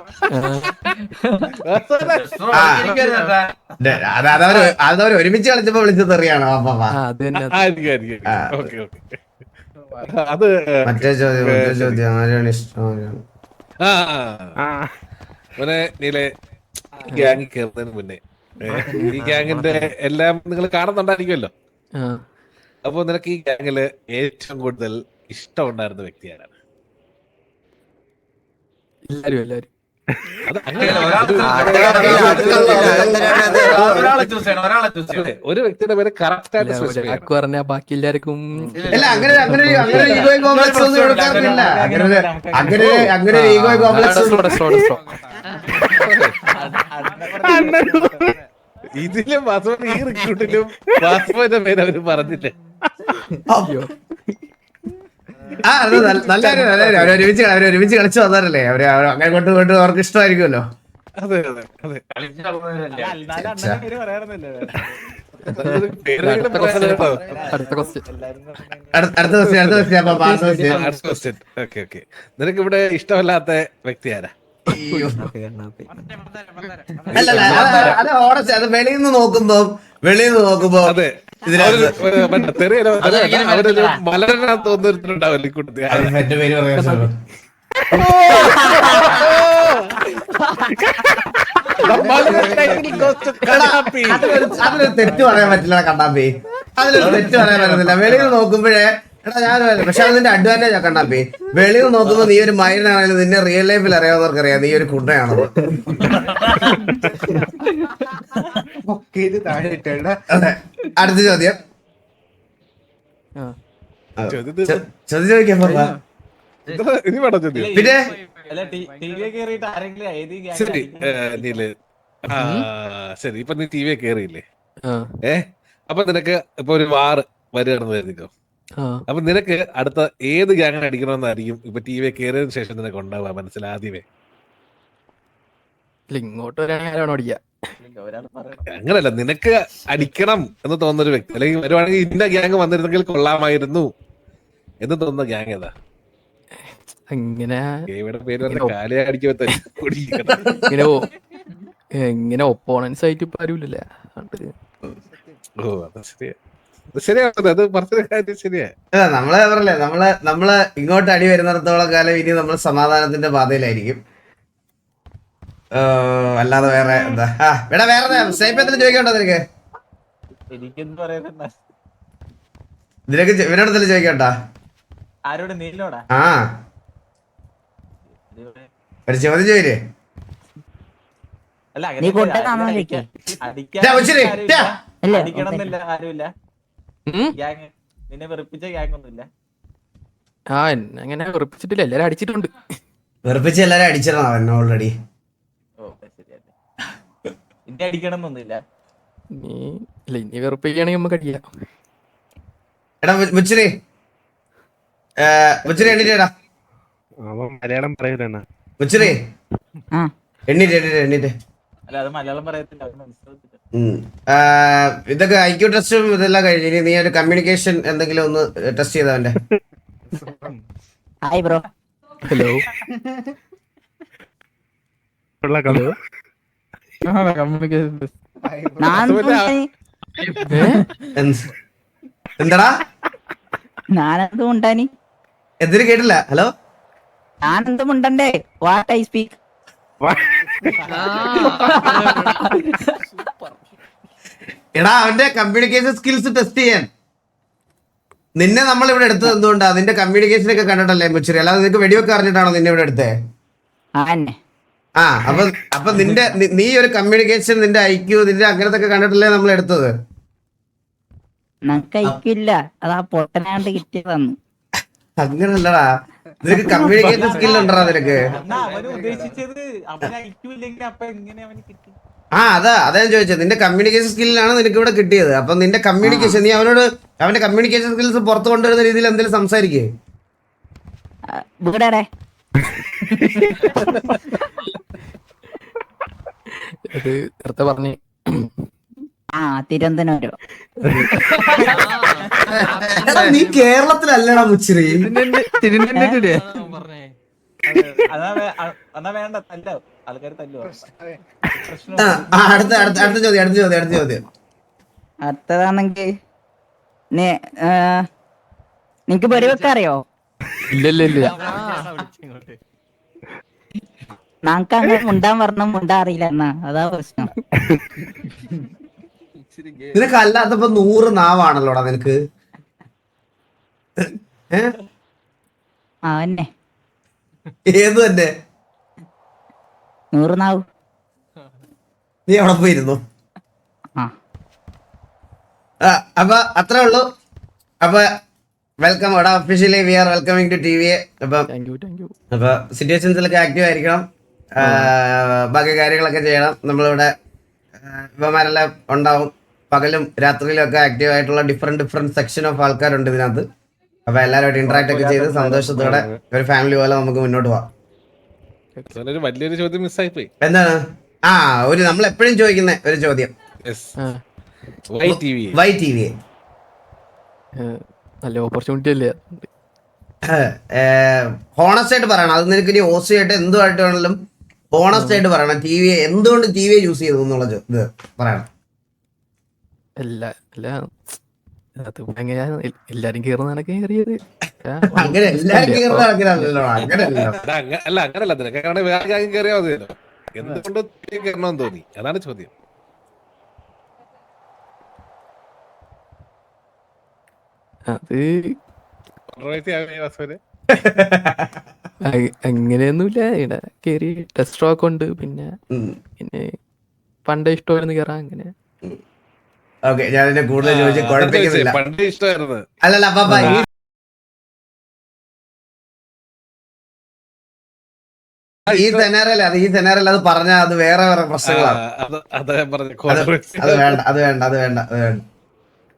അതവര് ഒരുമിച്ച് കളിച്ചപ്പോ വിളിച്ചത് തെറിയാണോ അപ്പാ? അത് തന്നെ ഓക്കെ ഓക്കെ അത് മറ്റേ ചോദ്യം ആരാണ് ഇഷ്ടം? പിന്നെ നീലെ ഗ്യാങ് കയറുന്നതിന് മുന്നേ ഈ ഗ്യാങ്ങിന്റെ എല്ലാം നിങ്ങൾ കാണുന്നുണ്ടായിരിക്കുമല്ലോ. അപ്പൊ നിനക്ക് ഈ ഗ്യാങ്ങില് ഏറ്റവും കൂടുതൽ ഇഷ്ടം ഉണ്ടായിരുന്ന വ്യക്തി ആരാണ്? എല്ലാരും അത് ഒരാളെ ചൂസ് ചെയ്യണം, ഒരാളെ ചൂസ് ചെയ്യണം. ഒരു വ്യക്തിയുടെ പേര് കറക്റ്റ് ആയിട്ട് specify ചെയ്യണം. അക്കു പറഞ്ഞ ബാക്കി എല്ലാവർക്കും അല്ല അങ്ങനെ ഈഗോ കോംപ്ലക്സ് ഒന്നും കൊടുക്കാറില്ല. അങ്ങനെ ഈഗോ കോംപ്ലക്സ് ഇതിലും വാസുവിന്റെ ഈ റിക്രൂട്ടിലും വാസുവിന്റെ പേര് അവര് പറഞ്ഞില്ലേ? അത് നല്ലൊരു അവരൊരുമിച്ച് കളിച്ചു വന്നാലല്ലേ അവര് അങ്ങനെ കൊണ്ട് അവർക്ക് ഇഷ്ടമായിരിക്കുമല്ലോ. അതെ അതെ അതെ അടുത്ത ക്വസ്റ്റ്യൻ. നിനക്ക് ഇവിടെ ഇഷ്ടമല്ലാത്ത വ്യക്തി ആരാ? അല്ലല്ല അത് ഓടച്ച അത് വെളിയിൽ നിന്ന് നോക്കുമ്പോ അതെ അവരൊരു മലരനാ തോന്നിട്ടുണ്ടാവില്ല ഈ കൂട്ടത്തിൽ. മറ്റു പേര് പറയാൻ അതിലൊരു തെറ്റ് പറയാൻ പറ്റില്ല കണ്ണാപ്പി, അതിലൊരു തെറ്റ് പറയാൻ പറ്റത്തില്ല. വെളിയിൽ നോക്കുമ്പോഴേ എടാ ഞാൻ പക്ഷെ അതിന്റെ അഡ്വാൻറ്റേജ് കണ്ണാപ്പി. വെളിയിൽ നോക്കുമ്പോ നീ ഒരു മൈനാണെങ്കിലും നിന്നെ റിയൽ ലൈഫിൽ അറിയാവുന്നവർക്ക് അറിയാം നീ ഒരു കുട്ടയാണെന്ന്. അതെ അടുത്ത ചോദ്യം ചോദിക്കാൻ പറഞ്ഞ ഇനി വേണം ചോദ്യം. പിന്നെ ശരി നീല് ശരി ഇപ്പൊ നീ ടി വി കേറിയില്ലേ? അപ്പൊ നിനക്ക് ഇപ്പൊ ഒരു വാർ വരികയാണെന്ന് കരുതിക്കോ. അപ്പൊ നിനക്ക് അടുത്ത ഏത് ഗ്യാങ്ങിനെ അടിക്കണമെന്നായിരിക്കും ഇപ്പൊ ടി വി കയറിയതിനു ശേഷം നിനക്ക് ഉണ്ടാവുക മനസ്സിലാദ്യമേ? ഇങ്ങോട്ട് വരാണെങ്കിൽ അടിക്കാം. അങ്ങനല്ല, നിനക്ക് അടിക്കണം എന്ന് തോന്നുന്ന ഒരു വ്യക്തി അല്ലെങ്കിൽ വരുവാണെങ്കിൽ ഇന്ന ഗ്യാങ് വന്നിരുന്നെങ്കിൽ കൊള്ളാമായിരുന്നു എന്ന് തോന്നുന്ന ഗ്യാങ് ഏതാ? അങ്ങനെ ഇങ്ങനെ ഒപ്പോണൻസ് ആയിട്ട് ഇപ്പൊ ആരുമില്ലല്ലേ. നമ്മളെ പറഞ്ഞല്ലേ നമ്മള് ഇങ്ങോട്ട് അടി വരുന്നിടത്തോളം കാലം ഇനി നമ്മൾ സമാധാനത്തിന്റെ പാതയിലായിരിക്കും. അല്ലാതെ വേറെ എന്താ വേറെ സ്നേഹിപ്പത്തിന് ചോദിക്കണ്ടോ നിനക്ക്? നിനക്ക് ഇവനോടത്തല്ലേ ചോദിക്കണ്ടാ? ആ ഒരു ചോദ്യം ചോദില്ലേ? നീ കൊണ്ടുവന്നാണോ ചോദിക്കേ? അങ്ങനെ വെറുപ്പിച്ചിട്ടില്ല, എല്ലാരും അടിച്ചിട്ടുണ്ട്. വെറുപ്പിച്ച് എല്ലാരും അടിച്ചിരുന്നോ അവൻ ഓൾറെഡി? ഇനി വെറുപ്പിക്കുകയാണെങ്കിൽ നമുക്ക് അടിക്കാം. എടാ മുച്ചിരി എണ്ണീറ്റേടാ. മലയാളം പറയൂല മുച്ചിരി എണ്ണീറ്റ്. ഇതൊക്കെ ഐക്യു ടെസ്റ്റും ഇതെല്ലാം കഴിഞ്ഞു. ഇനി നീ ഒരു കമ്മ്യൂണിക്കേഷൻ എന്തെങ്കിലും ഒന്ന് ടെസ്റ്റ് ചെയ്തവന്റെ. Hi bro. ഹലോ എന്താടാ ഞാനെന്തും ഉണ്ടാനി? എന്തിനു കേട്ടില്ല? ഹലോ ഞാനെന്തും ഉണ്ടണ്ടേ? What I speak. എടാ അവന്റെ കമ്മ്യൂണിക്കേഷൻ സ്കിൽസ് ടെസ്റ്റ് ചെയ്യാൻ നിന്നെ നമ്മൾ ഇവിടെ എടുത്തത് എന്തുകൊണ്ടാ? നിന്റെ കമ്മ്യൂണിക്കേഷൻ ഒക്കെ കണ്ടിട്ടല്ലേ മുച്ചിരി? അല്ലാതെ നിനക്ക് വെടിവെക്ക് അറിഞ്ഞിട്ടാണോ നിന്നെ ഇവിടെ എടുത്തേ? അപ്പൊ നിന്റെ നീ ഒരു കമ്മ്യൂണിക്കേഷൻ നിന്റെ ഐക്യു നിന്റെ അങ്ങനത്തെ കണ്ടിട്ടല്ലേ നമ്മൾ എടുത്തത്? നമുക്ക് ഐക്യില്ല, അതാ പൊട്ടനാണ്ട് കിട്ടിയത് തന്നു. അങ്ങനല്ലടാ, നിനക്ക് കമ്മ്യൂണിക്കേഷൻ സ്കിൽ ഉണ്ടടാ നിനക്ക്. അതാ ഞാൻ ചോദിച്ചത്. നിന്റെ കമ്മ്യൂണിക്കേഷൻ സ്കില്ലാണ് നിനക്ക് ഇവിടെ കിട്ടിയത്. അപ്പൊ നിന്റെ കമ്മ്യൂണിക്കേഷൻ നീ അവനോട് അവന്റെ കമ്മ്യൂണിക്കേഷൻ സ്കിൽസ് പുറത്തു കൊണ്ടുവരുന്ന രീതിയിൽ എന്തെങ്കിലും സംസാരിക്കേ? ഇത് നേരത്തെ പറഞ്ഞു. തിരുവനന്തപുരം എടാ നീ കേരളത്തിലല്ലടാ മുച്ചിരി. എന്നാ വേണ്ട തല്ലോ ആൾക്കാർ തല്ലോ അടുത്ത ചോദ്യം. അടുത്തതാണെങ്കിൽ നിങ്ങക്ക് ബരി വെക്കാൻ അറിയോ? ഇല്ല ഞങ്ങക്ക് അങ്ങനെ മുണ്ടാൻ പറഞ്ഞ മുണ്ടാ അറിയില്ല എന്നാ, അതാ പ്രശ്നം. നിനക്ക് അല്ലാത്തപ്പോ 100 നാവാണല്ലോടാ നിനക്ക്. അവന്നെ ഏത് തന്നെ? 100 നാവ്. നീ അവിടെ പോയിരുന്നു. അപ്പൊ അത്രേ ഉള്ളൂ. അപ്പൊ വെൽക്കം എടാ, officially we are welcoming to TVA. Thank you. അപ്പൊ സിറ്റുവേഷൻസിലൊക്കെ ആക്റ്റീവ് ആയിരിക്കണം. ബാക്കി കാര്യങ്ങളൊക്കെ ചെയ്യണം. നമ്മളിവിടെ ഇവന്മാരെല്ലാം ഉണ്ടാവും. പകലും രാത്രിയിലും ഒക്കെ ആക്റ്റീവ് ആയിട്ടുള്ള ഡിഫറെന്റ് സെക്ഷൻ ഓഫ് ആൾക്കാരുണ്ട് ഇതിനകത്ത്. അപ്പൊ എല്ലാവരുമായിട്ട് ഇന്ററാക്ട് ഒക്കെ ചെയ്ത് സന്തോഷത്തോടെ ഒരു ഫാമിലി പോലെ നമുക്ക് മുന്നോട്ട് പോവാം. ഒരു വലിയൊരു ചോദ്യം മിസ്സായി പോയി. എന്താണ്? നമ്മൾ എപ്പോഴും ചോദിക്കുന്ന ഒരു ചോദ്യം, വൈ TVA? നല്ല ഓപ്പർച്യൂണിറ്റി അല്ലേ? ഹോണസ്റ്റ് ആയിട്ട് പറയണം. അത് നിനക്ക് ഇനി ഓസി ആയിട്ട് എന്തുമായിട്ട് വേണമെങ്കിലും ഹോണസ്റ്റ് ആയിട്ട് പറയണം. TVA എന്തുകൊണ്ട് TVA യൂസ് ചെയ്തു എന്നുള്ള ഇത് പറയണം. എല്ലാരും കേറുന്ന കണക്ക് കയറിയത്. അങ്ങനെ എല്ലാരും കേറുന്ന അങ്ങനെയല്ലല്ലോ. അങ്ങനെയല്ലോ. അല്ല അങ്ങനല്ല, നിനക്കാണ് വേറെ കാര്യം കയറിയാൽ മതിയല്ലോ. എന്തുകൊണ്ട് കയറണമെന്ന് തോന്നി, അതാണ് ചോദ്യം. അത് അങ്ങനെയൊന്നുമില്ല. ഇവിടെ കേറി ടെസ്റ്റ് സ്ട്രോക്ക് ഉണ്ട്. പിന്നെ പണ്ടേ ഇഷ്ടമായിരുന്നു കേറാൻ. അങ്ങനെ ഓക്കെ, ഞാൻ ഇതിനെ കൂടുതൽ ചോദിച്ച് കുഴപ്പിക്കുന്നില്ല. പണ്ട് ഇഷ്ടമായിരുന്നു. അല്ലല്ല അപ്പൊ ഈ സെനാറിൽ അത് പറഞ്ഞാൽ അത് വേറെ പ്രശ്നങ്ങളാണ്. അത് വേണ്ട.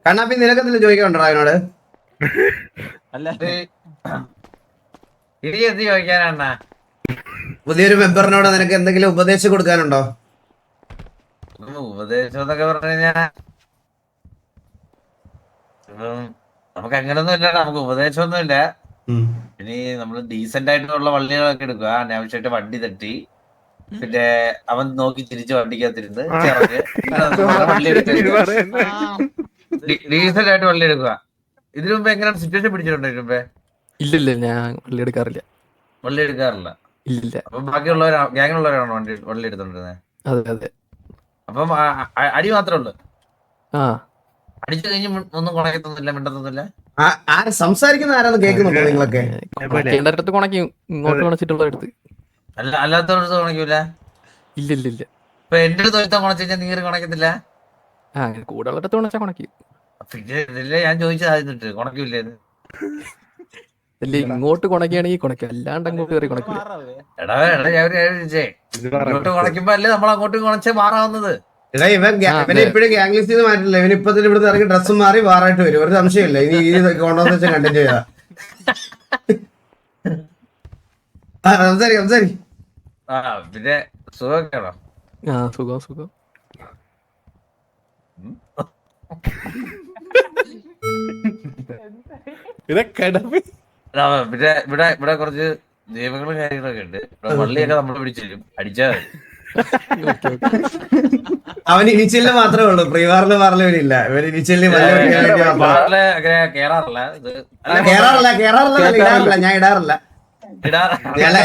കണ്ണാപ്പി, നിനക്കെന്തെങ്കിലും ചോദിക്കാനുണ്ടോ അവനോട്? അല്ല ഇടി എന്ത് ചോദിക്കാനാ? പുതിയൊരു മെമ്പറിനോട് നിനക്ക് എന്തെങ്കിലും ഉപദേശം കൊടുക്കാനുണ്ടോ? ഉപദേശം എന്നൊക്കെ പറഞ്ഞു കഴിഞ്ഞാ നമുക്ക് അങ്ങനൊന്നും ഇല്ല. നമുക്ക് ഉപദേശമൊന്നും ഇല്ല. ഇനി നമ്മള് ഡീസന്റ് ആയിട്ടുള്ള വള്ളികളൊക്കെ എടുക്കുക. അനാവശ്യമായിട്ട് വണ്ടി തട്ടി പിന്നെ അവൻ നോക്കി തിരിച്ച് വണ്ടിക്കകത്തിരുന്ന് വള്ളി ഡീസന്റ് ആയിട്ട് വള്ളി എടുക്കുക. ഇതിനു മുമ്പ് എങ്ങനെയാണ് സിറ്റുവേഷൻ പിടിച്ചിട്ടുണ്ടോ? ഇതിനു മുമ്പേ ഇല്ലില്ല, ഞാൻ വള്ളി എടുക്കാറില്ല. വള്ളി എടുക്കാറില്ല? ഇല്ല. അപ്പൊ ബാക്കിയുള്ളവരാ ഗ്യാങ്ങിലുള്ളവരാണോ വള്ളി എടുത്തോണ്ടിരുന്നത്? അതെ. അപ്പം അടി മാത്രമേ ഉള്ളു? ആ, അടിച്ചു കഴിഞ്ഞ് ഒന്നും കുണക്കത്തൊന്നുമില്ല, മിണ്ടത്തൊന്നുമില്ല? സംസാരിക്കുന്ന ആരാന്ന് കേൾക്കുന്നുണ്ടോ നിങ്ങളൊക്കെ? അടുത്ത് കുണക്കും, ഇങ്ങോട്ട് കുണച്ചിട്ടുള്ള അടുത്ത്. അല്ലാത്തവരടുത്ത് കുണക്കൂല? ഇല്ല. ഇപ്പൊ എന്റെ അടുത്ത് ഒരുത്താൻ കുണച്ചു കഴിഞ്ഞാൽ നീ കുണക്കത്തില്ല? അങ്ങനെ കൂടെ ഉള്ളടത്ത് കുണച്ചാ കുണക്കും. പിന്നെ ഇതില്ലേ ഞാൻ ചോദിച്ചതായിട്ട് കുണക്കൂല്ലേ? അല്ലേ, ഇങ്ങോട്ട് കുണക്കുകയാണെങ്കിൽ കുണക്കും, അല്ലാണ്ട് അങ്ങോട്ട് കയറി കുണക്കില്ല. എടാ ഞാൻ ചോദിച്ചേ, ഇങ്ങോട്ട് കുണക്കുമ്പോ അല്ലേ നമ്മൾ അങ്ങോട്ട് കുണച്ചേ മാറാവുന്നത്? എടാ ഇവനെ ഇപ്പോഴും ഗ്യാങ് ലിസ്റ്റ് ചെയ്ത് മാറ്റില്ല. ഇവൻ ഇപ്പൊ തന്നെ ഇവിടുന്ന് ഇറങ്ങി ഡ്രസ്സും മാറി വാറായിട്ട് വരും. ഒരു സംശയമില്ല. ഇനി ഈ കോൺവെർസേഷൻ കണ്ടിന്യൂ ചെയ്യാം. സംസാരി. പിന്നെ സുഖമൊക്കെയാണോ? സുഖം. പിന്നെ ഇവിടെ കുറച്ച് നിയമങ്ങളും കാര്യങ്ങളൊക്കെ ഉണ്ട്. വള്ളിയൊക്കെ നമ്മൾ പിടിച്ചിരും അടിച്ചാൽ അവന് ഇനിച്ചിലിന് മാത്രമേ ഉള്ളൂ. പ്രീവാറിന് പറഞ്ഞവരില്ല. ഇവര് ഇനിച്ചിലിന് കേറാറില്ല. ഞാൻ ഇടാറില്ല.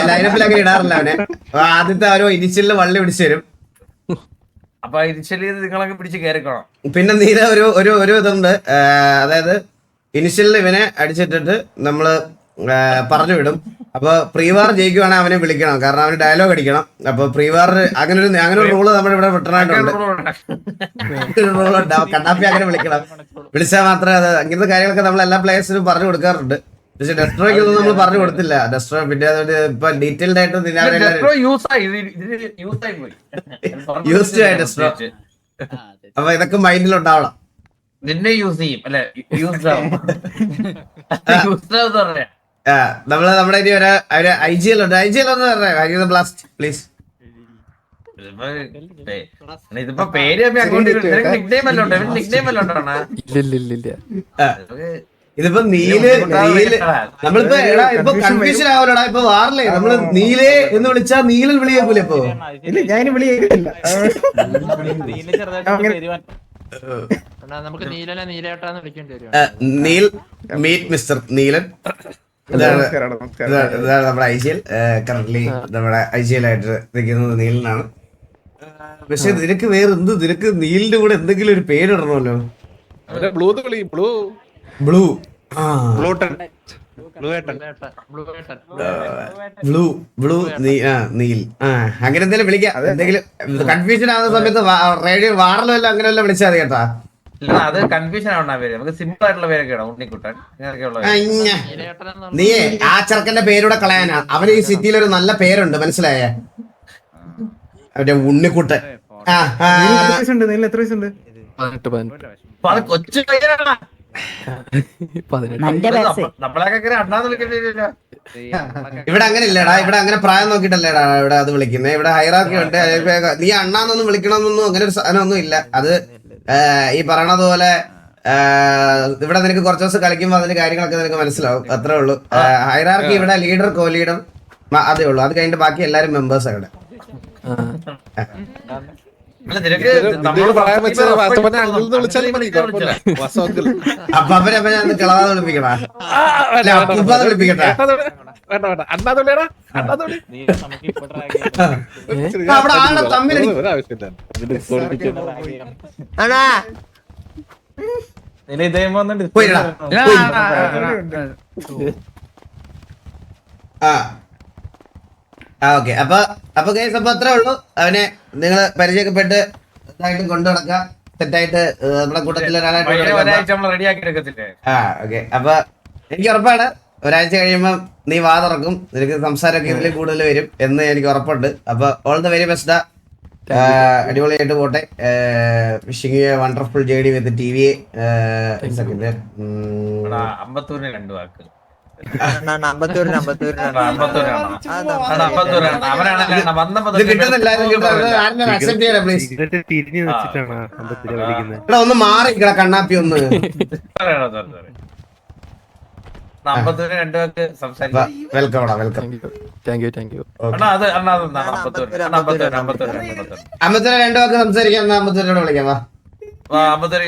ലൈനപ്പിലൊക്കെ ഇടാറില്ല അവനെ. ആദ്യത്തെ അവരോ ഇനിച്ചിലിന് വള്ളി പിടിച്ചു തരും. അപ്പൊ ഇനിഷ്യലി നിങ്ങളൊക്കെ പിടിച്ച് കയറിക്കോണം. പിന്നെ നീല ഒരു ഇതുണ്ട്. അതായത് ഇനിഷ്യലിൽ ഇവനെ അടിച്ചിട്ടിട്ട് നമ്മള് പറഞ്ഞു വിടും. അപ്പൊ പ്രീവാർ ജയിക്കുവാണെങ്കിൽ അവനെ വിളിക്കണം. കാരണം അവന് ഡയലോഗ് അടിക്കണം. അപ്പൊ പ്രീവാർ അങ്ങനെ ഒരു റൂള് നമ്മുടെ ഇവിടെ വിട്ടനായിട്ടുണ്ട്. കണ്ണാപ്പി അങ്ങനെ വിളിക്കണം. വിളിച്ചാൽ മാത്രമേ അത് അങ്ങനത്തെ കാര്യങ്ങളൊക്കെ നമ്മൾ എല്ലാ പ്ലേയേഴ്സിനും പറഞ്ഞു കൊടുക്കാറുണ്ട്. പക്ഷെ ഡെസ്ട്രോയ്ക്ക് ഒന്നും നമ്മൾ പറഞ്ഞു കൊടുത്തില്ല. ഡെസ്ട്രോ പിന്നെ ഇപ്പൊ ഡീറ്റെയിൽഡ് ആയിട്ട് യൂസ്ഡ് ആയി ഡെസ്ട്രോ. അപ്പൊ ഇതൊക്കെ മൈൻഡിൽ ഉണ്ടാവണം. നിന്നെ യൂസ് ചെയ്യും അല്ലെ? നമ്മള് നമ്മുടെ ഇനി ഒരു IGL ഉണ്ട്. IGL ഒന്ന് പറഞ്ഞേ ബ്ലാസ്റ്റ് പ്ലീസ്. ഇതിപ്പോ പേര് അങ്ങോട്ട് നിക്നെയിം വല്ലതും ഉണ്ടോ? നിക്നെയിം വല്ലതും ഉണ്ടോ അണ്ണാ? ഇല്ല ഇതിപ്പോ നീല് നമ്മളിപ്പോ എടാ ഇപ്പൊ കൺഫ്യൂഷൻ ആവലടാ. ഇപ്പൊ വാറില്ലേ നമ്മള് നീലേ എന്ന് വിളിച്ചാ നീലൻ വിളി കേൾക്കൂലേ ഇപ്പൊ? ഇല്ല ഞാൻ വിളി കേൾക്കില്ല. നമുക്ക് നീലനെ നീലേട്ടാന്ന് വിളിക്കേണ്ടി വരും. നീൽ മീറ്റ് മിസ്റ്റർ നീലൻ. ഇതാണ് നമ്മുടെ ഐജിഎൽ. കറന്റ്ലി നമ്മുടെ ഐജിഎൽ ആയിട്ട് നിൽക്കുന്നത് നീലനാണ്. പക്ഷെ നിനക്ക് വേറെ എന്ത്, നിനക്ക് നീലിന്റെ കൂടെ എന്തെങ്കിലും ഒരു പേരിടണമല്ലോ. ബ്ലൂ വിളി, blue blue. Blue blue Neil അങ്ങനെ എന്തെങ്കിലും വിളിക്കാം. എന്തെങ്കിലും കൺഫ്യൂഷൻ ആവുന്ന സമയത്ത് റേഡിയോ വാറിലോ അല്ല അങ്ങനെ വല്ല വിളിച്ചാൽ മതി കേട്ടാ. ഇല്ല അത് കൺഫ്യൂഷൻ ആവണ പേര്. നമുക്ക് സിമ്പിൾ ആയിട്ടുള്ള പേരൊക്കെ ഇടാം. ഉണ്ണിക്കുട്ടൻ ഇങ്ങനെയൊക്കെയുള്ള നീ ആ ചെറുക്കന്റെ പേരൂടെ കളയാനാ. അവന് ഈ സിറ്റിയിൽ ഒരു നല്ല പേരുണ്ട്, മനസ്സിലായേ? അവന്റെ ഉണ്ണിക്കുട്ടൻ. എത്ര വയസ്സുണ്ട്? 18 കൊച്ചു പയ്യനാണ്. 18. നമ്മളൊക്കെ അണ്ണാന്ന് വിളിക്കേണ്ടില്ല. ഇവിടെ അങ്ങനെ ഇല്ലടാ. ഇവിടെ അങ്ങനെ പ്രായം നോക്കിട്ടല്ലേടാ ഇവിടെ അത് വിളിക്കുന്നത്. ഇവിടെ ഹൈറാർക്കി ഉണ്ട്. നീ അണ്ണാന്നൊന്നും വിളിക്കണമെന്നൊന്നും അങ്ങനെ ഒരു സാധനമൊന്നും ഇല്ല. അത് ഈ പറയണത് പോലെ ഇവിടെ നിനക്ക് കുറച്ച് ദിവസം കളിക്കുമ്പോൾ അതിന്റെ കാര്യങ്ങളൊക്കെ നിനക്ക് മനസ്സിലാവും. അത്രേ ഉള്ളൂ. ഹൈറാർക്കി ഇവിടെ ലീഡർ, കോ ലീഡർ അതേ ഉള്ളൂ. അത് കഴിഞ്ഞിട്ട് ബാക്കി എല്ലാരും മെമ്പേഴ്സ് അവിടെ. നമ്മളോട് പറയാൻ വെച്ച വാസവനെ അങ്കിൾ എന്ന് വിളിച്ചാലും മതി, കുഴപ്പമില്ല. വാസു അങ്കിൾ. അപ്പൊ അവരപ്പൊ ഞാൻ കിളാതെ വിളിപ്പിക്കണ വിളിപ്പിക്കട്ടെ. വേണ്ട വേണ്ട, അണ്ണാതുള്ളിയാടാ, അണ്ണാതുള്ളി. അവിടെ ആളെ തമ്മിൽ ഒരാവശ്യമില്ല. പോയിടാ. ഓക്കെ. അപ്പൊ കേസ് അപ്പൊ അത്രേ ഉള്ളൂ. അവനെ നിങ്ങള് പരിചയപ്പെട്ട് ഇതായിട്ട് കൊണ്ടു നടക്കുക. സെറ്റായിട്ട് നമ്മുടെ കൂട്ടത്തിൽ ഒരാളായിട്ട് റെഡിയാക്കി എടുക്കത്തില്ലേ? ഓക്കെ. അപ്പൊ എനിക്ക് ഉറപ്പാണ് ഒരാഴ്ച കഴിയുമ്പം നീ വാ തുറക്കും. നിനക്ക് സംസാരമൊക്കെ ഇതിൽ കൂടുതൽ വരും എന്ന് എനിക്ക് ഉറപ്പുണ്ട്. അപ്പൊ ഓൾ ദ വെരി ബെസ്റ്റ്. അടിപൊളിയായിട്ട് പോട്ടെ. Wishing you a wonderful journey with T V. അമ്പത്തൂരിന് 2 വാക്ക്. ഒന്ന് മാറി കണ്ണാപ്പി ഒന്ന്. 52 വാക്ക് സംസാരിക്കാം. Welcome welcome. Thank you. Ambattur 2 വാക്ക് സംസാരിക്കാം. 52 വിളിക്കാം. വാ. 52